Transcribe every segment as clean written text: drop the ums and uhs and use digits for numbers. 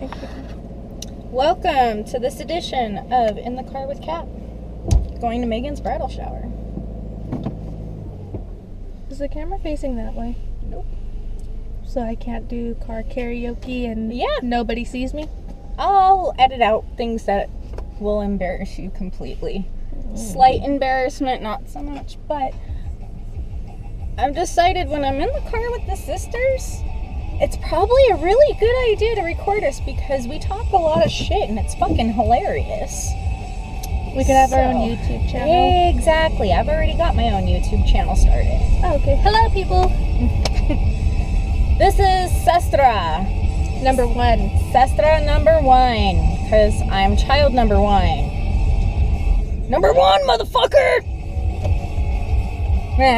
Thank you. Welcome to this edition of In the Car with Kat. Going to Megan's bridal shower. Is the camera facing that way? Nope. So I can't do car karaoke and nobody sees me? I'll edit out things that will embarrass you completely. Slight embarrassment, not so much, but I've decided when I'm in the car with the sisters, it's probably a really good idea to record us because we talk a lot of shit and it's fucking hilarious. We could have our own YouTube channel. Exactly. I've already got my own YouTube channel started. Oh, okay. Hello, people. This is Sestra. Number 1. Sestra number 1. Because I'm child number 1. Number 1, motherfucker! You're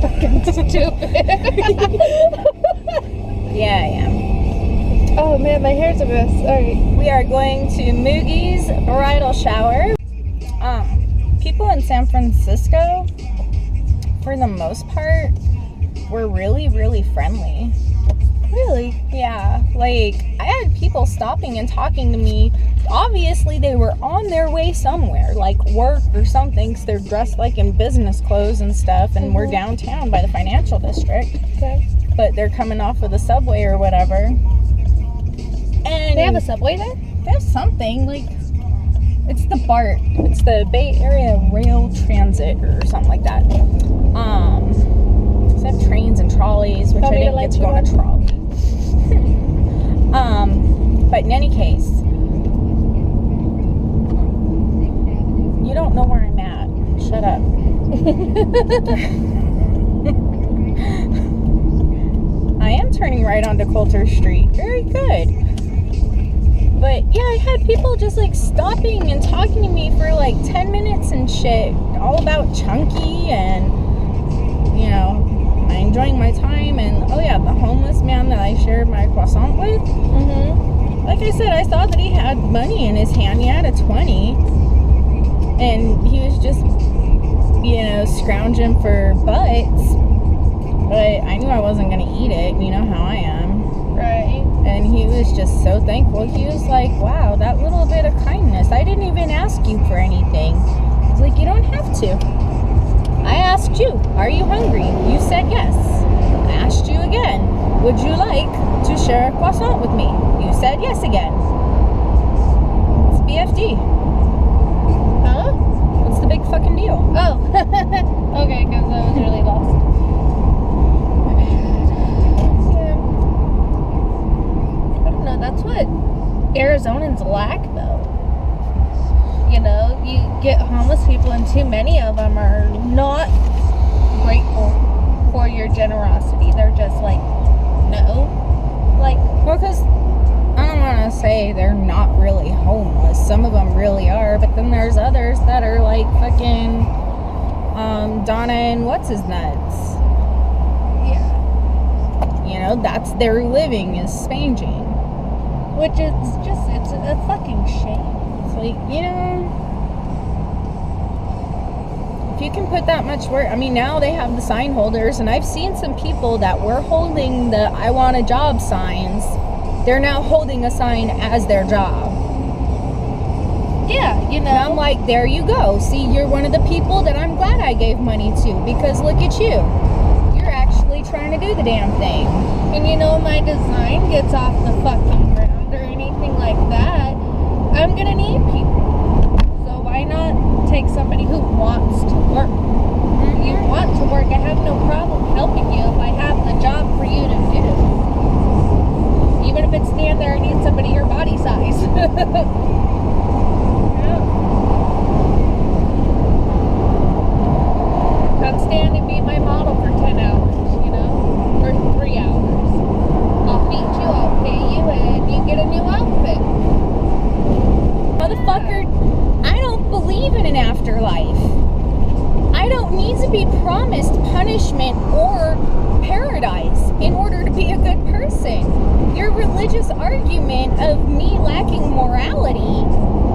fucking stupid. Yeah, I am. Oh man, my hair's a mess. Alright. We are going to Moogie's bridal shower. People in San Francisco, for the most part, were really, really friendly. Really? Yeah. Like, I had people stopping and talking to me. Obviously, they were on their way somewhere, like work or something, because they're dressed like in business clothes and stuff, and we're downtown by the financial district. Okay. But they're coming off of the subway or whatever. And they have a subway there? They have something, like, it's the BART. It's the Bay Area Rail Transit or something like that. They have trains and trolleys, which I didn't get to go on a trolley. But in any case, you don't know where I'm at. Shut up. I am turning right onto Coulter Street. Very good. But yeah, I had people just like stopping and talking to me for like 10 minutes and shit. All about Chunky and, you know, I enjoying my time. And oh yeah, the homeless man that I shared my croissant with. Like I said, I saw that he had money in his hand. He had a 20. And he was just, you know, scrounging for butts. But I knew I wasn't going to eat it. You know how I am. Right. And he was just so thankful. He was like, wow, that little bit of kindness. I didn't even ask you for anything. I was like, you don't have to. I asked you, are you hungry? You said yes. I asked you again, would you like to share a croissant with me? You said yes again. It's BFD. Huh? What's the big fucking deal? Oh. Okay, because I was really lost. That's what Arizonans lack, though. You know, you get homeless people, and too many of them are not grateful for your generosity. They're just like, no. Like, well, because I don't want to say they're not really homeless. Some of them really are, but then there's others that are like fucking Donna and what's his nuts. Yeah. You know, that's their living is spanging. Which is just, it's a fucking shame. It's like, you know, if you can put that much work, I mean, now they have the sign holders, and I've seen some people that were holding the I want a job signs. They're now holding a sign as their job. Yeah, you know. And I'm like, there you go. See, you're one of the people that I'm glad I gave money to, because look at you. You're actually trying to do the damn thing. And you know, my design gets off the fucking ground or anything like that, I'm gonna need people. So why not take somebody who wants to work? You want to work, I have no problem helping you if I have the job for you to do. Even if it's stand there and need somebody your body size. Come stand and be my model for 10 hours, you know? Or 3 hours. I'll feed you, I'll pay you, and you get a new outfit. Motherfucker, I don't believe in an afterlife. I don't need to be promised punishment or paradise in order to be a good person. Your religious argument of me lacking morality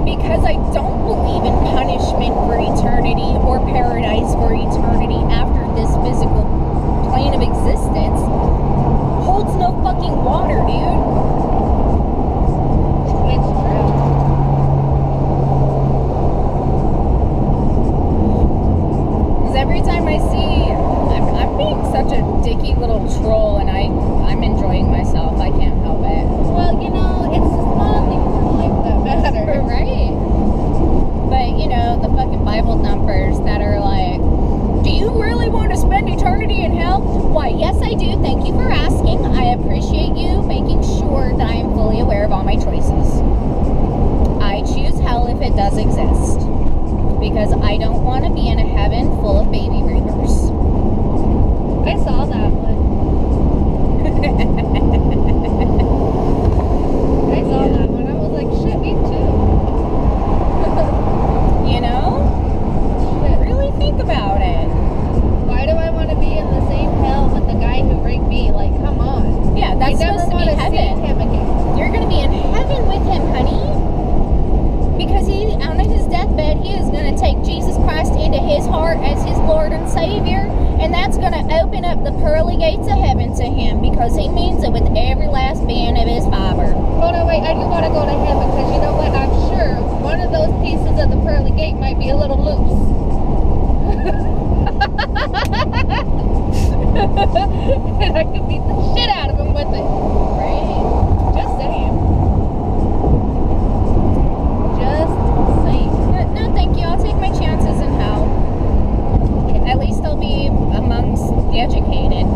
because I don't believe in punishment for eternity or paradise for eternity after this physical plane of existence holds no fucking water, dude. my choices. I choose hell if it does exist. Because I don't want to be in a heaven full of baby breathers. I saw that one. I saw that one. I was like, shit, me too. You know? Shit. Really think about it. Why do I want to be in the same hell with the guy who raped me? Like, come on. Yeah, that's I never supposed to want be to see heaven. him again. You're going to be in heaven with him, honey. Because he, on his deathbed, he is going to take Jesus Christ into his heart as his Lord and Savior. And that's going to open up the pearly gates of heaven to him. Because he means it with every last band of his fiber. Hold on, wait. I do want to go to heaven because you know what? I'm sure one of those pieces of the pearly gate might be a little loose. And I could beat the shit out of him with it. Right? Just saying. Just saying. But no, thank you. I'll take my chances in hell. At least I'll be amongst the educated.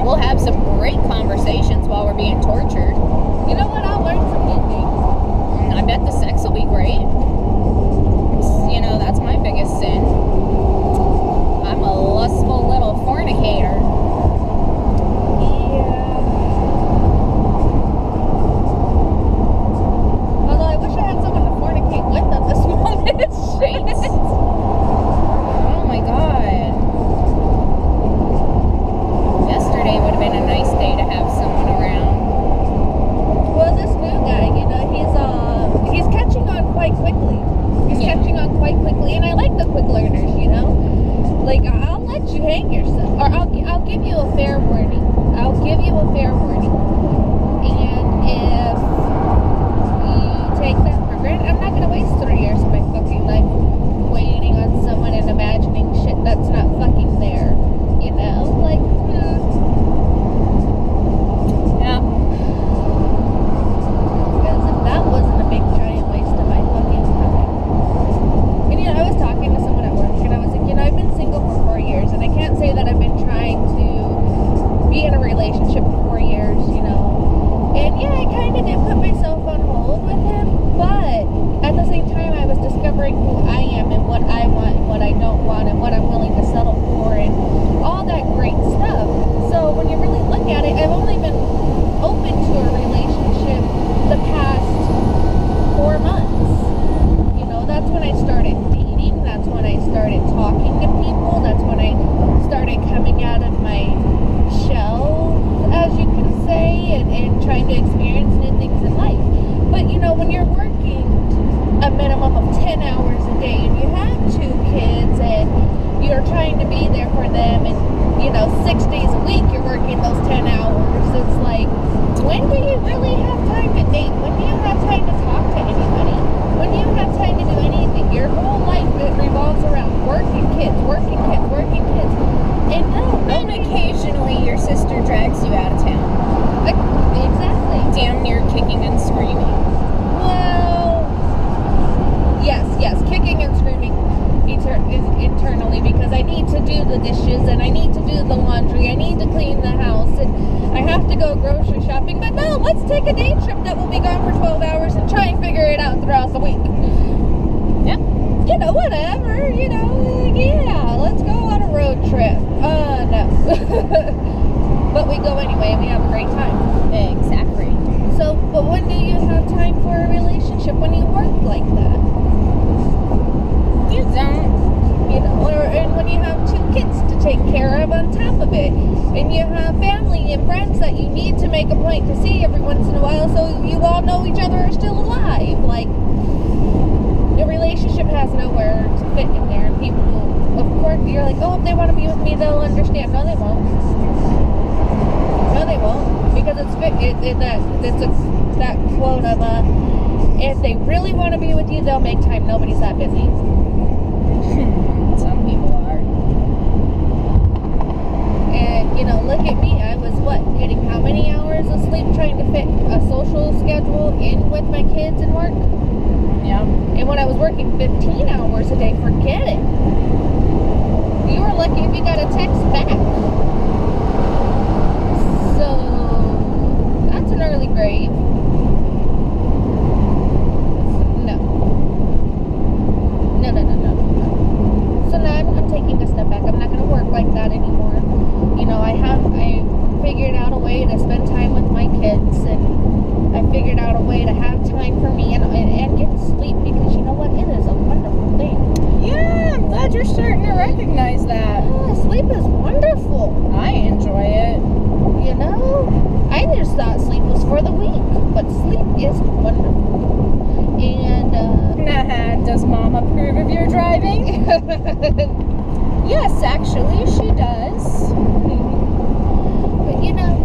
We'll have some great conversations while we're being tortured. You know what? I'll learn some new things. I bet the sex will be great. You know, that's my biggest sin. I'm a lustful little fornicator. Yeah. Although I wish I had someone to fornicate with at this moment. Right? Oh my god. Yesterday would have been a nice day to have someone around. Well, this new guy, you know, he's catching on quite quickly. He's Yeah. catching on quite quickly, and I like the quick learners, you know. Like, I'll let you hang yourself, or I'll give you a fair warning. I'll give you a fair warning, and if you take that for granted, I'm not gonna waste 3 years of my fucking life waiting on someone and imagining shit that's not fucking there. You know, like, Yeah. because if that wasn't a big giant waste of my fucking time. And you know, I was talking to someone at work, and I was like, you know, I've been single for 4 years, and I can't say that I've been trying to be in a relationship for 4 years, you know. And yeah, I kind of did put myself on hold with him, but at the same time, I was discovering who I am and what I want and what I don't want and what I'm willing to settle for and all that great stuff. So when you really look at it, I've only been open to a relationship the past 4 months. You know, that's when I started dating. That's when I started talking to people. That's when I started coming out of my shell, as you can say, and trying to experience new things in life. But, you know, when you're working a minimum of 10 hours a day and you have 2 kids and you're trying to be there for them and, you know, 6 days a week you're working those 10 hours, it's like, when do you really have time to date? When do you have time to talk to anybody? When do you have time to do anything? Your whole life it revolves around working kids, working kids, working kids. And And occasionally your sister drags you out of town. exactly. Damn near kicking and screaming. Well, yes, kicking and screaming internally because I need to do the dishes and I need to do the laundry. I need to clean the house and I have to go grocery shopping. But no, let's take a day trip that will be gone for 12 hours and try and figure it out throughout the week. Yeah. You know, whatever, you know, yeah, let's go on a road trip. No. But we go anyway and we have a great time. Exactly. So, but when do you have time for a relationship when you work like that? You don't. You know, and when you have 2 kids to take care of on top of it, and you have family and friends that you need to make a point to see every once in a while so you all know each other are still alive. Like, your relationship has nowhere to fit in there, and people, of course, you're like, oh, if they want to be with me, they'll understand. No, they won't. No, they won't, because it's that quote of if they really want to be with you, they'll make time. Nobody's that busy. Some people are. And you know, look at me. I was getting how many hours of sleep trying to fit a social schedule in with my kids and work. Yeah. And when I was working 15 hours a day, forget it. You were lucky if you got a text back. So, that's an early grave. for the week. But sleep is wonderful. And, Does Mom approve of your driving? Yes, actually, she does. But you know,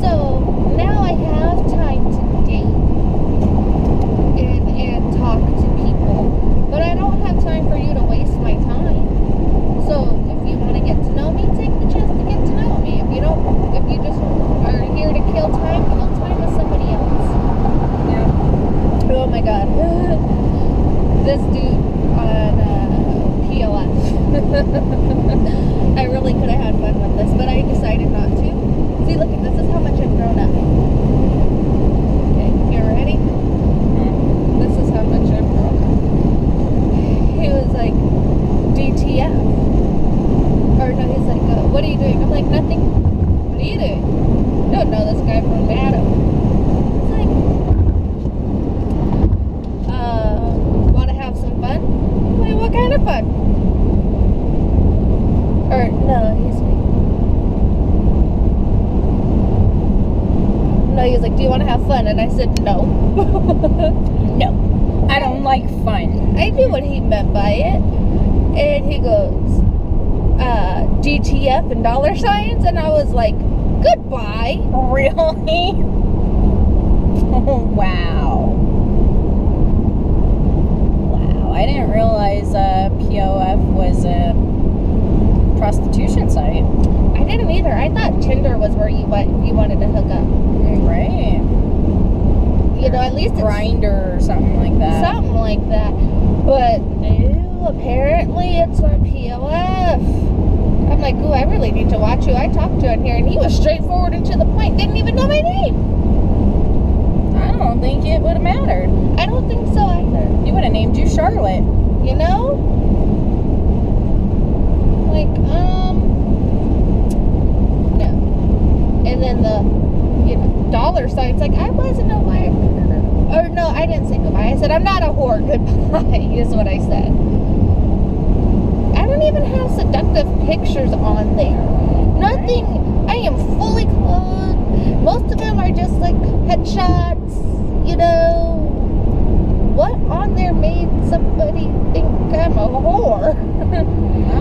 so now I have time to date and talk to people. But I don't have time for you to waste my time. So if you want to get to know me, take the chance to get to know me. If you just are here to kill time with somebody else. Yeah. Oh my god. This dude on POF. I really could have had fun with this, but I decided not to. See, look, this is how much I've grown up. Okay, you ready? This is how much I've grown up. He was like, DTF. Or no, he's like, what are you doing? I'm like, nothing. What are you doing? You don't know this guy from Adam. It's like, want to have some fun? I'm like, what kind of fun? Or, no, he's like, do you want to have fun? And I said, no. No. I don't like fun. I knew what he meant by it. And he goes, DTF and dollar signs? And I was like, goodbye. Really? Oh, wow. Wow. I didn't realize POF was a prostitution site. I didn't either. I thought Tinder was where you wanted to hook up. Right. You know, at least it's Grindr or something like that. something like that. But no, apparently it's on POF. I'm like, ooh, I really need to watch who I talked to on here. And he was straightforward and to the point. Didn't even know my name. I don't think it would have mattered. I don't think so either. He would have named you Charlotte. You know? Like, no. And then the, dollar signs, like, I wasn't a whore. Or no, I didn't say goodbye. I said, I'm not a whore. Goodbye, is what I said. I don't even have seductive pictures on there. Nothing. I am fully clothed. Most of them are just like headshots. You know, what on there made somebody think I'm a whore?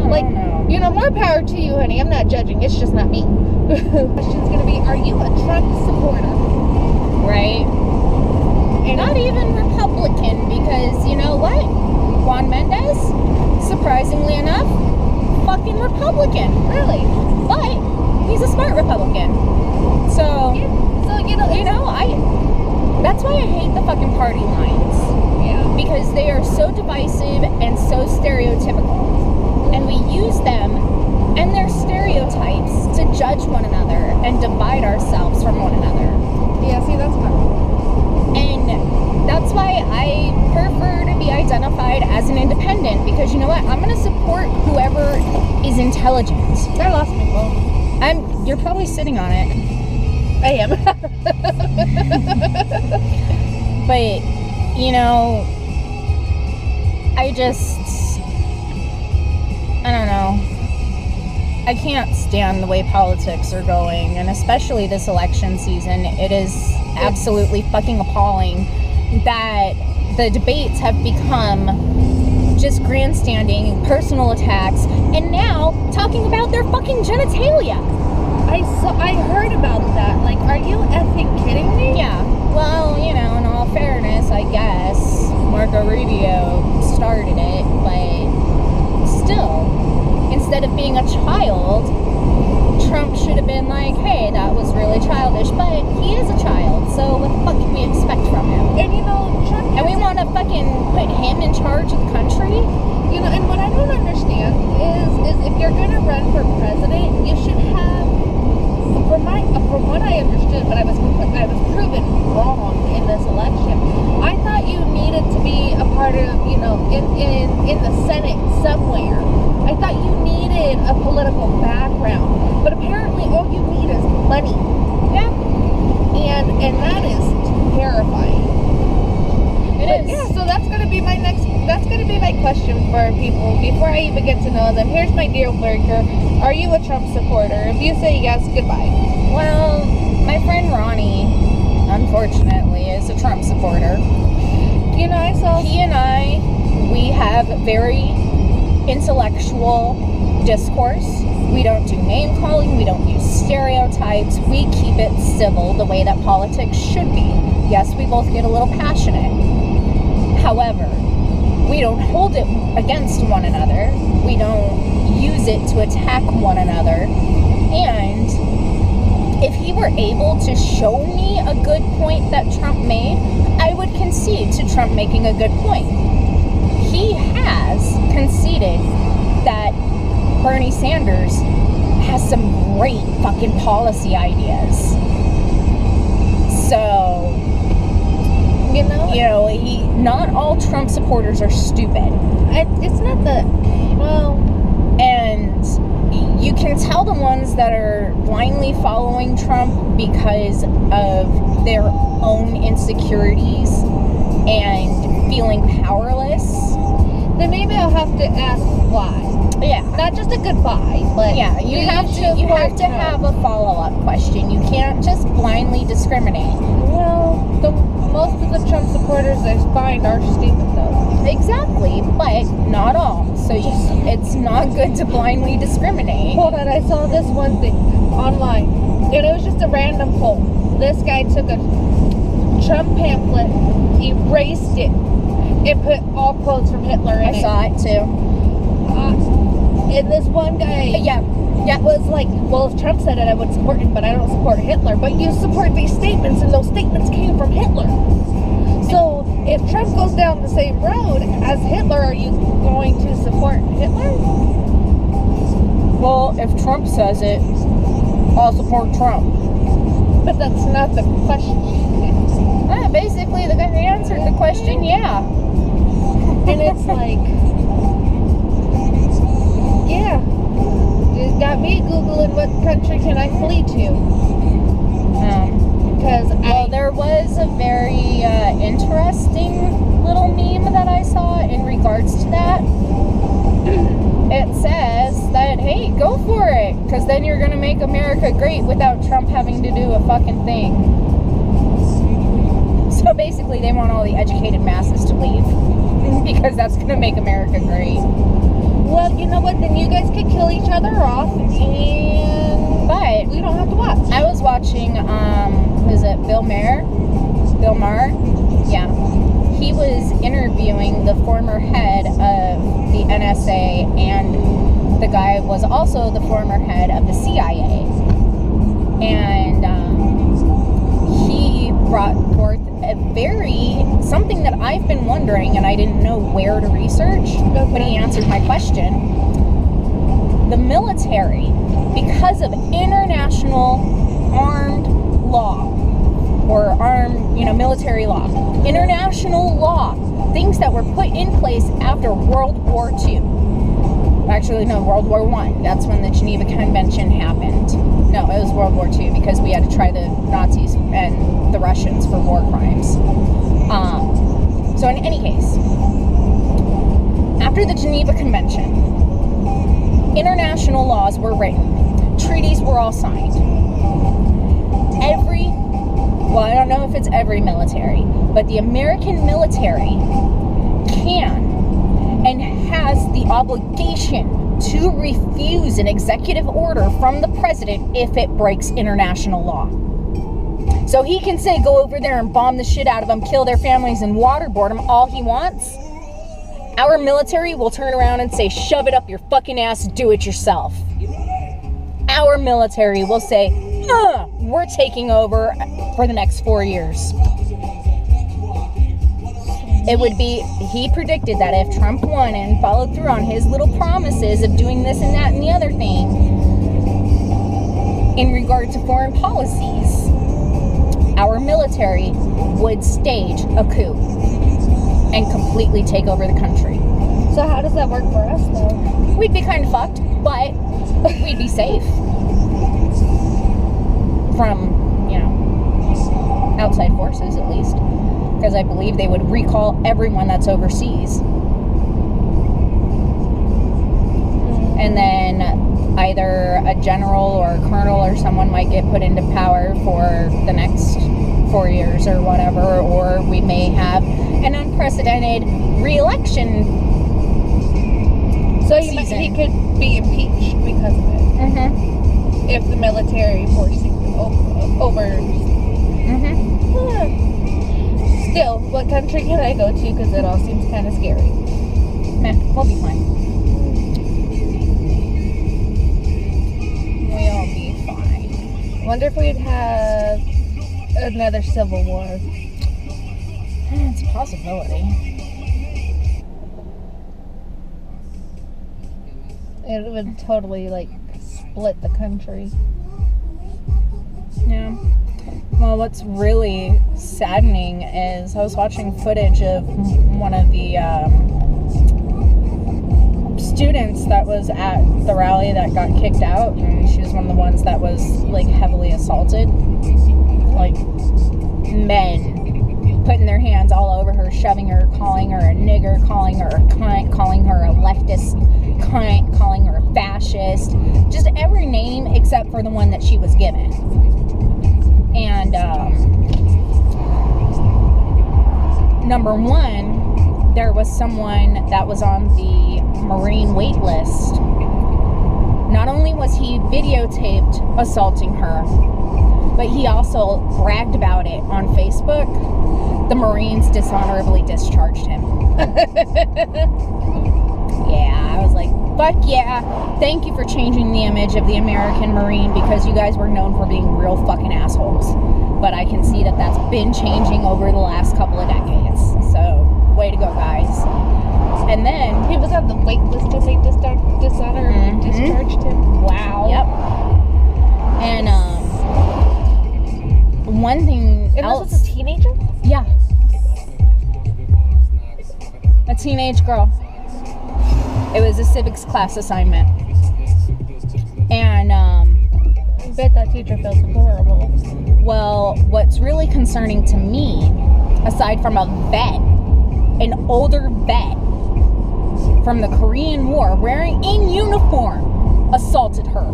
Like, you know, more power to you, honey. I'm not judging. It's just not me. Question's gonna be, are you a Trump supporter? Right. And not even Republican, because you know what? Juan Mendez, surprisingly enough, fucking Republican. Really? But he's a smart Republican. So, Yeah. So, you know, that's why I hate the fucking party lines. yeah. Because they are so divisive and so stereotypical. And we use them and their stereotypes to judge one another and divide ourselves from one another. Yeah, see, that's fun. And that's why I prefer to be identified as an independent, because you know what? I'm going to support whoever is intelligent. I lost my phone. You're probably sitting on it. I am. But, you know, I don't know. I can't stand the way politics are going, and especially this election season. It is absolutely fucking appalling that the debates have become just grandstanding, personal attacks, and now talking about their fucking genitalia. I heard about that. Like, are you effing kidding me? Yeah. Well, you know, in all fairness, I guess Marco Rubio started it, but still, instead of being a child, Trump should have been like, hey, that was really childish, but he is a child, so what the fuck can we expect from him? And you know, Trump... And we want to fucking put him in charge of the country? You know, and what I don't understand is if you're going to run for president, you should have, from what I understood, but I was proven wrong in this election. I thought you needed to be a part of, you know, in the Senate somewhere. I thought you needed a political background, but apparently all you need is money. Yeah. And that is terrifying. It is. Yeah, so that's gonna be my question for people before I even get to know them. Here's my deal breaker. Are you a Trump supporter? If you say yes, goodbye. Well, my friend Ronnie, unfortunately, is a Trump supporter. You know, I saw. He and I, we have very intellectual discourse. We don't do name calling. We don't use stereotypes. We keep it civil, the way that politics should be. Yes, we both get a little passionate. However, we don't hold it against one another. We don't use it to attack one another. And if he were able to show me a good point that Trump made, I would concede to Trump making a good point. He has conceded that Bernie Sanders has some great fucking policy ideas. So, not all Trump supporters are stupid. It's not the, well... And you can tell the ones that are blindly following Trump because of their own insecurities and feeling powerless. Then maybe I'll have to ask why. Yeah. Not just a goodbye, but... Yeah, you have to have a follow-up question. You can't just blindly discriminate. Well, most of the Trump supporters I find are stupid, though. Exactly, but not all. So it's not good to blindly discriminate. Hold on, I saw this one thing online, and it was just a random poll. This guy took a Trump pamphlet, erased it, and put all quotes from Hitler in it. I saw it too. And this one guy was like, well, if Trump said it, I would support him, but I don't support Hitler. But you support these statements, and those statements came from Hitler. So if Trump goes down the same road as Hitler, are you going to support Hitler? Well, if Trump says it, I'll support Trump. But that's not the question. Basically, the guy answered the question, yeah. And it's like... Yeah, it got me Googling what country can I flee to. Because there was a very interesting little meme that I saw in regards to that. It says that, hey, go for it, because then you're going to make America great without Trump having to do a fucking thing. So basically, they want all the educated masses to leave, because that's going to make America great. Well, you know what? Then you guys could kill each other off, but we don't have to watch. I was watching, is it Bill Maher? Bill Maher? Yeah. He was interviewing the former head of the NSA, and the guy was also the former head of the CIA. And he brought forth something that I've been wondering, and I didn't know where to research, but he answered my question. The military, because of international armed law, or military law, international law, things that were put in place after World War II. Actually, no, World War I. That's when the Geneva Convention happened. No, it was World War II, because we had to try the Nazis and the Russians for war crimes. So in any case, after the Geneva Convention, international laws were written. Treaties were all signed. I don't know if it's every military, but the American military can and has the obligation to refuse an executive order from the president if it breaks international law. So he can say, go over there and bomb the shit out of them, kill their families, and waterboard them all he wants. Our military will turn around and say, shove it up your fucking ass, do it yourself. Our military will say, we're taking over for the next 4 years. It would be, he predicted that if Trump won and followed through on his little promises of doing this and that and the other thing in regard to foreign policies, our military would stage a coup and completely take over the country. So how does that work for us, though? We'd be kind of fucked, but we'd be safe from, outside forces, at least. Because I believe they would recall everyone that's overseas. And then either a general or a colonel or someone might get put into power for the next 4 years or whatever, or we may have an unprecedented re-election. So he could be impeached because of it. Mm-hmm. If the military forcing over. Mm-hmm. Still, what country can I go to? Because it all seems kind of scary. Meh, we'll be fine. We'll be fine. Wonder if we'd have another civil war. It's a possibility. It would totally, like, split the country. Yeah. Well, what's really saddening is I was watching footage of one of the students that was at the rally that got kicked out, and she was one of the ones that was, like, heavily assaulted. Like, men putting their hands all over her, shoving her, calling her a nigger, calling her a cunt, calling her a leftist cunt, calling her a fascist, just every name except for the one that she was given. And number one, there was someone that was on the Marine wait list. Not only was he videotaped assaulting her, but he also bragged about it on Facebook. The Marines dishonorably discharged him. Yeah, I was like, fuck yeah. Thank you for changing the image of the American Marine, because you guys were known for being real fucking assholes. But I can see that that's been changing over the last couple of decades. So, way to go, guys. And then He was on the wait list and they dishonorably discharged him. Wow. Yep. And, one thing And else. this was a teenager? Yeah. A teenage girl. It was a civics class assignment. And, I bet that teacher feels horrible. well, what's really concerning to me, aside from a vet, an older vet from the Korean War, wearing in uniform, assaulted her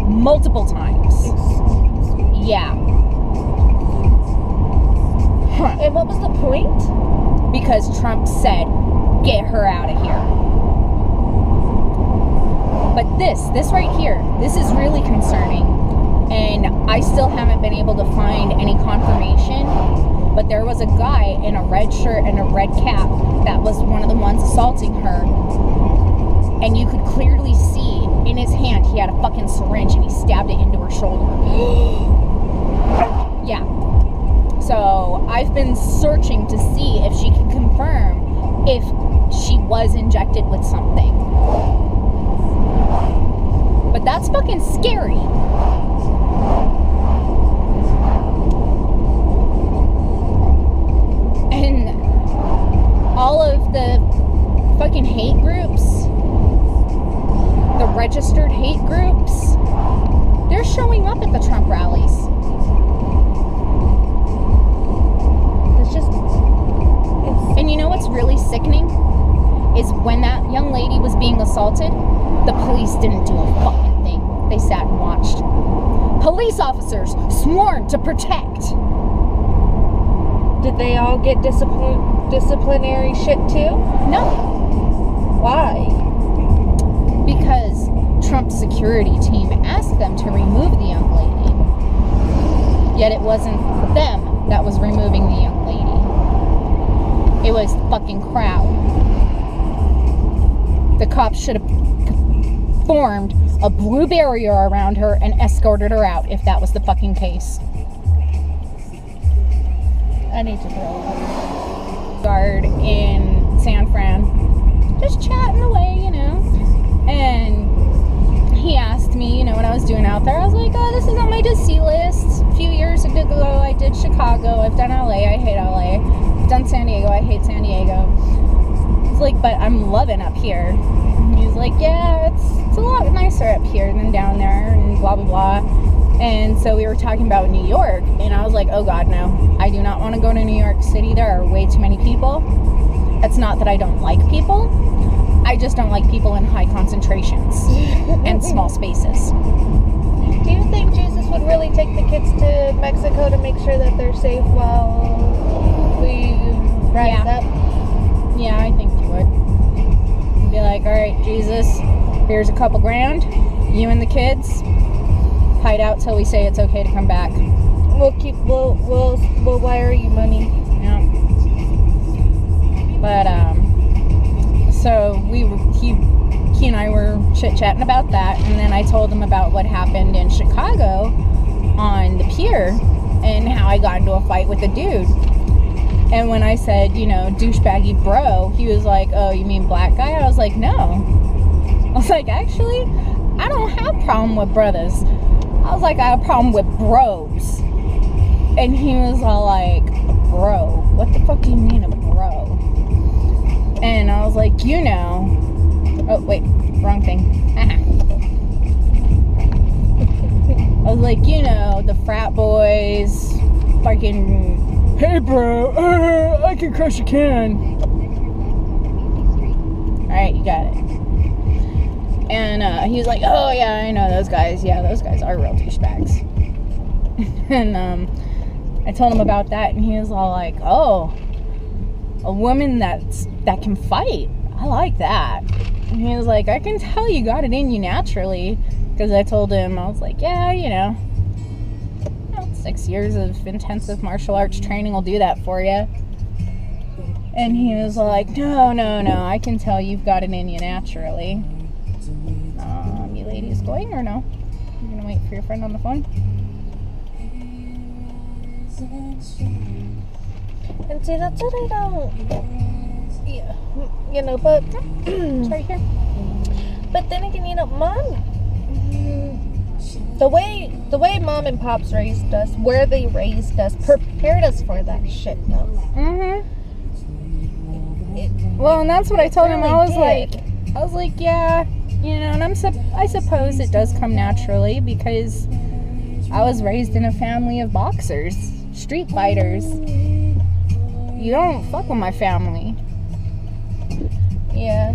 multiple times. Yeah. Huh. And what was the point? Because Trump said, get her out of here. But this right here, this is really concerning. And I still haven't been able to find any confirmation. But there was a guy in a red shirt and a red cap that was one of the ones assaulting her. And you could clearly see in his hand, he had a fucking syringe and he stabbed it into her shoulder. Yeah. So I've been searching to see if she can confirm if she was injected with something. But that's fucking scary. And all of the fucking hate groups, the registered hate groups, they're showing up at the Trump rallies. And you know what's really sickening? Is when that young lady was being assaulted, the police didn't do a fucking thing. They sat and watched. Police officers sworn to protect. Did they all get disciplinary shit too? No. Why? Because Trump's security team asked them to remove the young lady. Yet it wasn't them that was removing the young lady. It was the fucking crowd. The cops should have formed a blue barrier around her and escorted her out if that was the fucking case. I need to throw up. Guard in San Fran, just chatting away, you know. And he asked me, you know, what I was doing out there. I was like, oh, this is on my to-see list. A few years ago, I did Chicago. I've done LA. I hate LA. I've done San Diego. I hate San Diego. It's like, but I'm loving up here. And he's like, yeah, it's a lot nicer up here than down there, and blah, blah, blah. And so we were talking about New York, and I was like, oh God, no. I do not want to go to New York City. There are way too many people. It's not that I don't like people. I just don't like people in high concentrations and small spaces. Do you think Jesus would really take the kids to Mexico to make sure that they're safe while we rise up. Yeah, I think you would. Be like, all right, Jesus, here's a couple grand. You and the kids hide out till we say it's okay to come back. We'll wire you money. Yeah. But so he and I were chit-chatting about that, and then I told him about what happened in Chicago on the pier and how I got into a fight with a dude. And when I said, you know, douchebaggy bro, he was like, oh, you mean black guy? I was like, no. I was like, actually, I don't have a problem with brothers. I was like, I have a problem with bros. And he was all like, bro? What the fuck do you mean a bro? And I was like, you know. Oh, wait, wrong thing. I was like, you know, the frat boys, fucking, hey bro, I can crush a can. Alright, you got it. And he was like, oh yeah, I know those guys. Yeah, those guys are real douchebags. And I told him about that, and he was all like, oh, a woman that can fight. I like that. And he was like, I can tell you got it in you naturally. Because I told him, I was like, yeah, you know, 6 years of intensive martial arts training will do that for you. And he was like, no, I can tell you've got it in you naturally. You ladies going or no? You're going to wait for your friend on the phone? And see, that's what I don't... Yeah, you know, but... It's right here. But then again, you know, Mom... The way Mom and Pops raised us, where they raised us, prepared us for that shit, though. Mm-hmm. Well, and that's what I told him. I was like, yeah, you know, and I suppose it does come naturally because I was raised in a family of boxers, street fighters. You don't fuck with my family. Yeah,